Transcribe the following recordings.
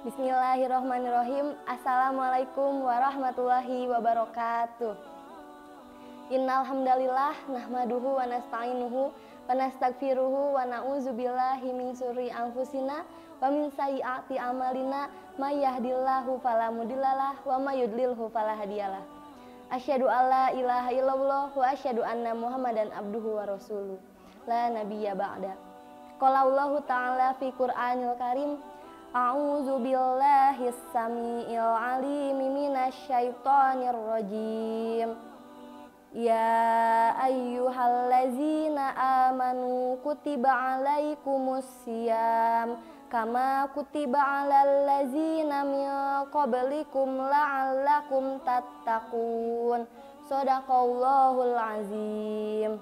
Bismillahirrahmanirrahim. Assalamualaikum warahmatullahi wabarakatuh. Innal hamdalillah nahmaduhu wa nasta'inuhu wa nastaghfiruhu wa na'udzubillahi min syururi anfusina wa min sayyiati a'malina may yahdihillahu fala mudhillalah wa may yudlilhu fala hadiyalah. Asyhadu alla ilaha illallah wa asyhadu anna Muhammadan abduhu wa rasuluh. La nabiyya ba'da. Qala Allahu ta'ala fi Qur'anil Karim. A'udzu billahis samiil alim minasy syaithanir rajim. Ya ayyuhallazina amanu kutiba alaikumus syiyam kama kutiba alal ladzina min qablikum la'allakum tattaqun. Shadaqallahul azim.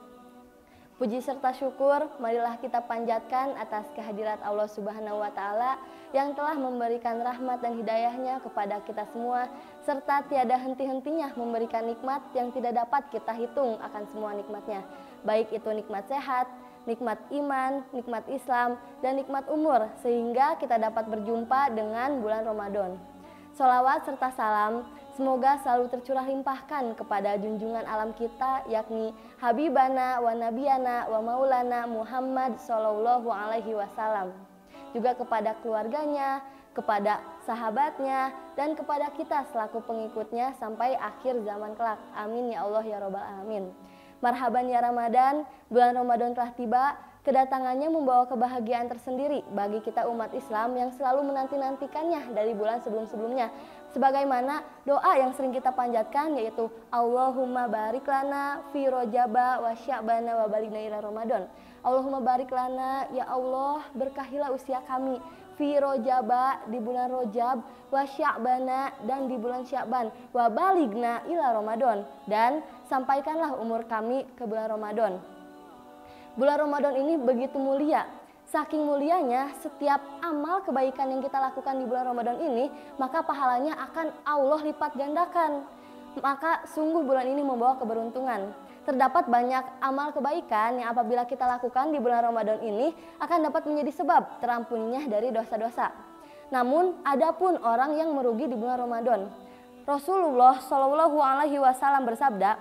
Puji serta syukur marilah kita panjatkan atas kehadirat Allah Subhanahu wa Ta'ala yang telah memberikan rahmat dan hidayahnya kepada kita semua, serta tiada henti-hentinya memberikan nikmat yang tidak dapat kita hitung akan semua nikmatnya, baik itu nikmat sehat, nikmat iman, nikmat Islam, dan nikmat umur, sehingga kita dapat berjumpa dengan bulan Ramadan. Sholawat serta salam semoga selalu tercurah limpahkan kepada junjungan alam kita, yakni Habibana wa Nabiyana wa Maulana Muhammad Sallallahu Alaihi Wasallam. Juga kepada keluarganya, kepada sahabatnya, dan kepada kita selaku pengikutnya sampai akhir zaman kelak. Amin ya Allah ya Rabbal Alamin. Marhaban ya Ramadan, bulan Ramadan telah tiba. Kedatangannya membawa kebahagiaan tersendiri bagi kita umat Islam yang selalu menanti-nantikannya dari bulan sebelum-sebelumnya. Sebagaimana doa yang sering kita panjatkan, yaitu Allahumma barik lana fi rojaba wa sya'bana wa baligna ila Ramadan. Allahumma barik lana, ya Allah berkahilah usia kami, fi rojaba di bulan Rojab, wa sya'bana dan di bulan Sya'ban, wa baligna ila Ramadan, dan sampaikanlah umur kami ke bulan Ramadan. Bulan Ramadan ini begitu mulia. Saking mulianya, setiap amal kebaikan yang kita lakukan di bulan Ramadan ini, maka pahalanya akan Allah lipat gandakan. Maka sungguh bulan ini membawa keberuntungan. Terdapat banyak amal kebaikan yang apabila kita lakukan di bulan Ramadan ini akan dapat menjadi sebab terampuninya dari dosa-dosa. Namun, ada pun orang yang merugi di bulan Ramadan. Rasulullah Shallallahu Alaihi Wasallam bersabda,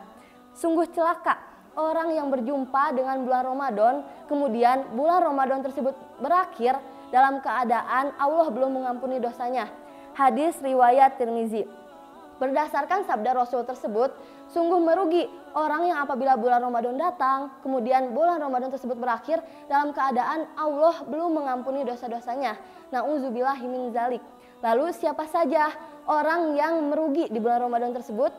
sungguh celaka orang yang berjumpa dengan bulan Ramadan, kemudian bulan Ramadan tersebut berakhir dalam keadaan Allah belum mengampuni dosanya. Hadis riwayat Tirmizi. Berdasarkan sabda Rasul tersebut, sungguh merugi orang yang apabila bulan Ramadan datang, kemudian bulan Ramadan tersebut berakhir dalam keadaan Allah belum mengampuni dosa-dosanya. Na'udzubillahi min zalik. Lalu siapa saja orang yang merugi di bulan Ramadan tersebut?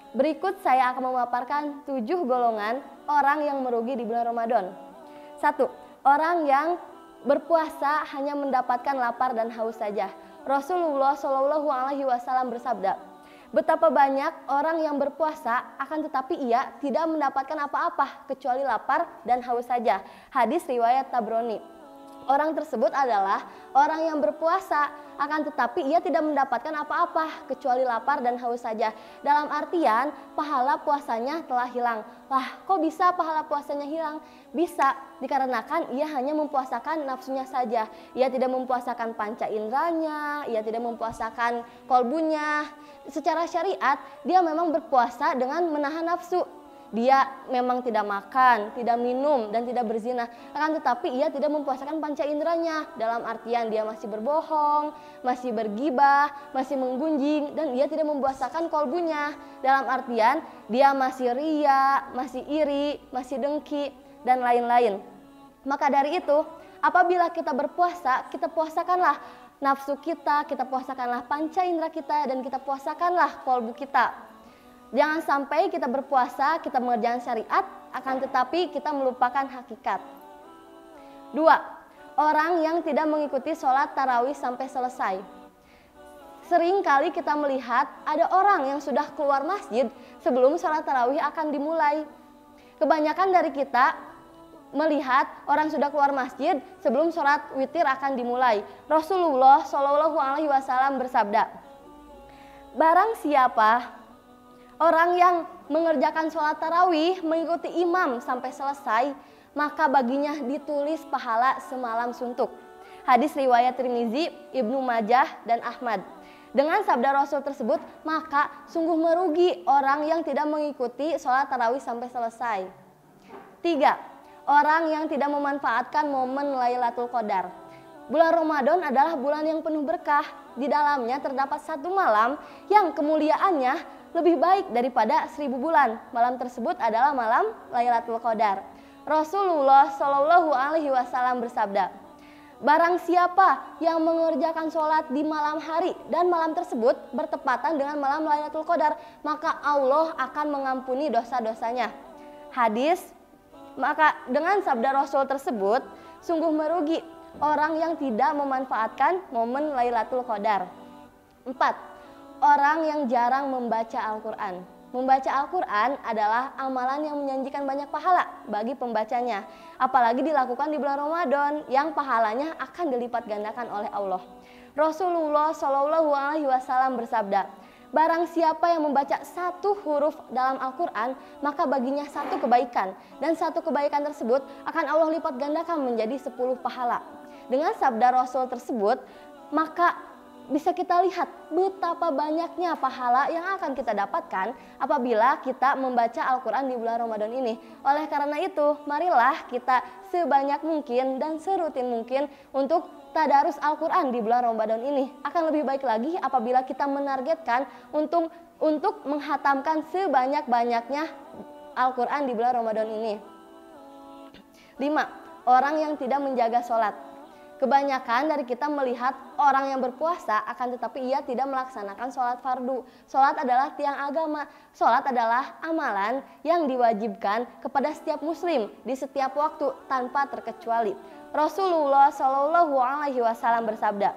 Berikut saya akan memaparkan 7 golongan orang yang merugi di bulan Ramadan. 1. Orang yang berpuasa hanya mendapatkan lapar dan haus saja. Rasulullah Shallallahu Alaihi Wasallam bersabda, betapa banyak orang yang berpuasa akan tetapi ia tidak mendapatkan apa-apa kecuali lapar dan haus saja. Hadis riwayat Tabrani. Orang tersebut adalah orang yang berpuasa, akan tetapi ia tidak mendapatkan apa-apa kecuali lapar dan haus saja. Dalam artian pahala puasanya telah hilang. Wah, kok bisa pahala puasanya hilang? Bisa, dikarenakan ia hanya mempuasakan nafsunya saja. Ia tidak mempuasakan panca inderanya, ia tidak mempuasakan kolbunya. Secara syariat, dia memang berpuasa dengan menahan nafsu. Dia memang tidak makan, tidak minum, dan tidak berzina. Akan tetapi ia tidak mempuasakan panca inderanya. Dalam artian dia masih berbohong, masih bergibah, masih menggunjing, dan ia tidak mempuasakan kolbunya. Dalam artian dia masih ria, masih iri, masih dengki, dan lain-lain. Maka dari itu, apabila kita berpuasa, kita puasakanlah nafsu kita puasakanlah panca indera kita, dan kita puasakanlah kolbu kita. Jangan sampai kita berpuasa, kita mengerjakan syariat, akan tetapi kita melupakan hakikat. 2. Orang yang tidak mengikuti sholat tarawih sampai selesai. Sering kali kita melihat ada orang yang sudah keluar masjid sebelum sholat tarawih akan dimulai. Kebanyakan dari kita melihat orang sudah keluar masjid sebelum sholat witir akan dimulai. Rasulullah Shallallahu Alaihi Wasallam bersabda, barang siapa orang yang mengerjakan sholat tarawih mengikuti imam sampai selesai, maka baginya ditulis pahala semalam suntuk. Hadis riwayat Tirmizi, Ibnu Majah, dan Ahmad. Dengan sabda Rasul tersebut, maka sungguh merugi orang yang tidak mengikuti sholat tarawih sampai selesai. 3. Orang yang tidak memanfaatkan momen Lailatul Qadar. Bulan Ramadan adalah bulan yang penuh berkah. Di dalamnya terdapat satu malam yang kemuliaannya lebih baik daripada 1000 bulan. Malam tersebut adalah malam Lailatul Qadar. Rasulullah Shallallahu Alaihi Wasallam bersabda, barang siapa yang mengerjakan sholat di malam hari dan malam tersebut bertepatan dengan malam Lailatul Qadar, maka Allah akan mengampuni dosa-dosanya. Hadis, maka dengan sabda Rasul tersebut, sungguh merugi orang yang tidak memanfaatkan momen Lailatul Qadar. 4. Orang yang jarang membaca Al-Quran. Membaca Al-Quran adalah amalan yang menjanjikan banyak pahala bagi pembacanya. Apalagi dilakukan di bulan Ramadan yang pahalanya akan dilipat gandakan oleh Allah. Rasulullah Shallallahu Alaihi Wasallam bersabda, barang siapa yang membaca satu huruf dalam Al-Quran, maka baginya satu kebaikan. Dan satu kebaikan tersebut akan Allah lipat gandakan menjadi 10 pahala. Dengan sabda Rasul tersebut, maka bisa kita lihat betapa banyaknya pahala yang akan kita dapatkan apabila kita membaca Al-Quran di bulan Ramadan ini. Oleh karena itu, marilah kita sebanyak mungkin dan serutin mungkin untuk tadarus Al-Quran di bulan Ramadan ini. Akan lebih baik lagi apabila kita menargetkan untuk menghatamkan sebanyak-banyaknya Al-Quran di bulan Ramadan ini. 5. Orang yang tidak menjaga sholat. Kebanyakan dari kita melihat orang yang berpuasa akan tetapi ia tidak melaksanakan sholat fardu. Sholat adalah tiang agama. Sholat adalah amalan yang diwajibkan kepada setiap muslim di setiap waktu tanpa terkecuali. Rasulullah Shallallahu Alaihi Wasallam bersabda,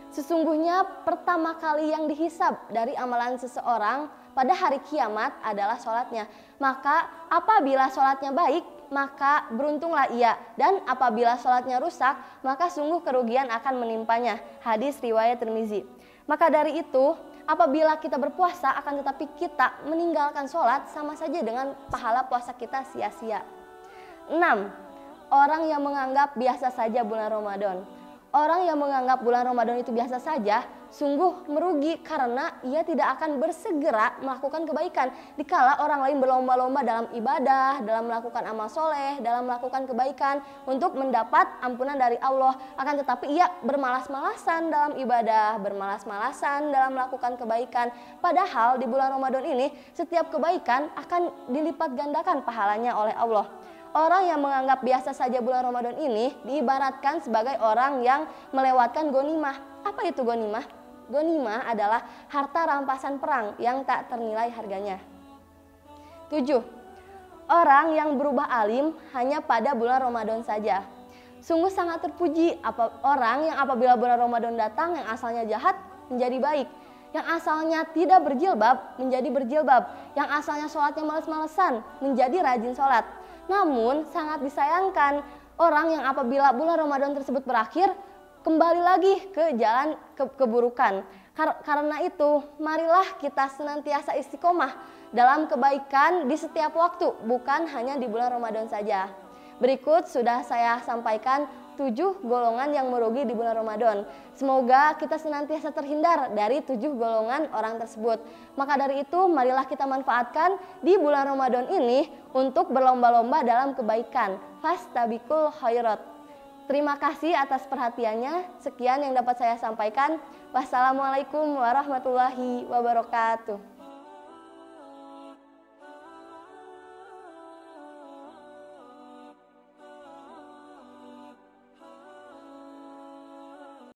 sesungguhnya pertama kali yang dihisab dari amalan seseorang pada hari kiamat adalah sholatnya. Maka apabila sholatnya baik, maka beruntunglah ia, dan apabila sholatnya rusak, maka sungguh kerugian akan menimpanya. Hadis riwayat Tirmizi. Maka dari itu, apabila kita berpuasa akan tetapi kita meninggalkan sholat, sama saja dengan pahala puasa kita sia-sia. 6. Orang yang menganggap biasa saja bulan Ramadan. Orang yang menganggap bulan Ramadan itu biasa saja, sungguh merugi karena ia tidak akan bersegera melakukan kebaikan. Dikala orang lain berlomba-lomba dalam ibadah, dalam melakukan amal soleh, dalam melakukan kebaikan untuk mendapat ampunan dari Allah. Akan tetapi ia bermalas-malasan dalam ibadah, bermalas-malasan dalam melakukan kebaikan. Padahal di bulan Ramadan ini setiap kebaikan akan dilipat gandakan pahalanya oleh Allah. Orang yang menganggap biasa saja bulan Ramadan ini diibaratkan sebagai orang yang melewatkan ghanimah. Apa itu ghanimah? Ghanimah adalah harta rampasan perang yang tak ternilai harganya. 7. Orang yang berubah alim hanya pada bulan Ramadan saja. Sungguh sangat terpuji orang yang apabila bulan Ramadan datang yang asalnya jahat menjadi baik. Yang asalnya tidak berjilbab menjadi berjilbab. Yang asalnya sholatnya males-malesan menjadi rajin sholat. Namun sangat disayangkan orang yang apabila bulan Ramadan tersebut berakhir kembali lagi ke jalan keburukan. Karena itu marilah kita senantiasa istiqomah dalam kebaikan di setiap waktu, bukan hanya di bulan Ramadan saja. Berikut sudah saya sampaikan 7 golongan yang merugi di bulan Ramadan. Semoga kita senantiasa terhindar dari 7 golongan orang tersebut. Maka dari itu marilah kita manfaatkan di bulan Ramadan ini untuk berlomba-lomba dalam kebaikan. Fastabiqul khairat. Terima kasih atas perhatiannya. Sekian yang dapat saya sampaikan. Wassalamualaikum warahmatullahi wabarakatuh.